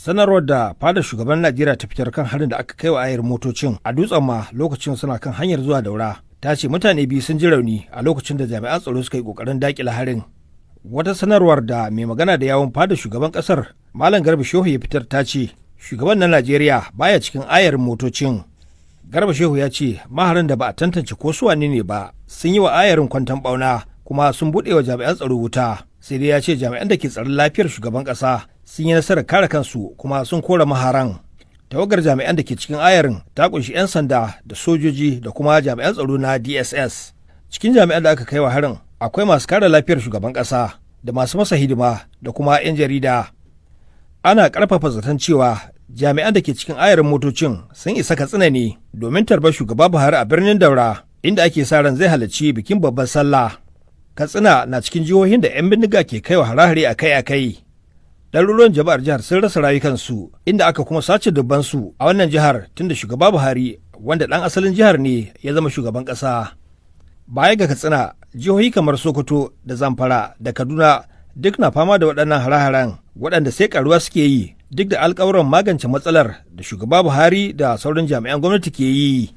Sanarwar da fadar shugaban Najeriya ta fitar kan harin da aka kai wa ayar motocin a dutsen ma lokacin suna kan hanyar zuwa Daura ta ce mutane biyu sun ji rauni a lokacin da jami'an tsaro suka yi kokarin dakile harin. Wata sanarwar da mai magana da yawun fadar shugaban kasar Malam Garba Shehu ya fitar ta ce shugaban na Najeriya baya cikin ayar motocin. Garba Shehu ya ce maharan da ba a tantance ko su wane ne ba sun yi wa ayarin kwanton bauna kuma sun buɗe wa jami'an tsaro wuta. Sai dai ya ce jami'an da ke tsaron lafiyar shugaban ƙasa sun yi nasarar kare kansu kuma sun kora maharan. Tawagar jami'an da ke cikin ayarin ta kunshi 'yan sanda da sojoji da kuma jami'an tsaro na DSS. Cikin jami'an da aka kai wa harin akwai masu kare lafiyar shugaban ƙasa da masu masa hidima da kuma 'yan jarida. Ana ƙarfafa zaton cewa jami'an da ke cikin ayarin motocin sun isa Katsina ne domin tarbar shugaba Buhari a birnin Daura inda ake sa ran zai halarci bikin babbar sallah. Katsina na cikin jihohin da 'yan bindiga ke kaiwa hare-hare akai-akai. Ɗaruruwan jama'ar jihar sun rasa rayukansu inda aka kuma sace dubbansu a wannan jihar tunda shugaba Buhari wanda ɗan asalin jihar ne ya zama shugaban ƙasa. Baya ga Katsina, jihohi kamar Sokoto da Zamfara da Kaduna duk na fama da waɗannan hare-haren waɗanda sai ƙaruwa suke yi duk da alƙawuran magance matsalar da shugaba Buhari da sauran jami'an gwamnati ke yi.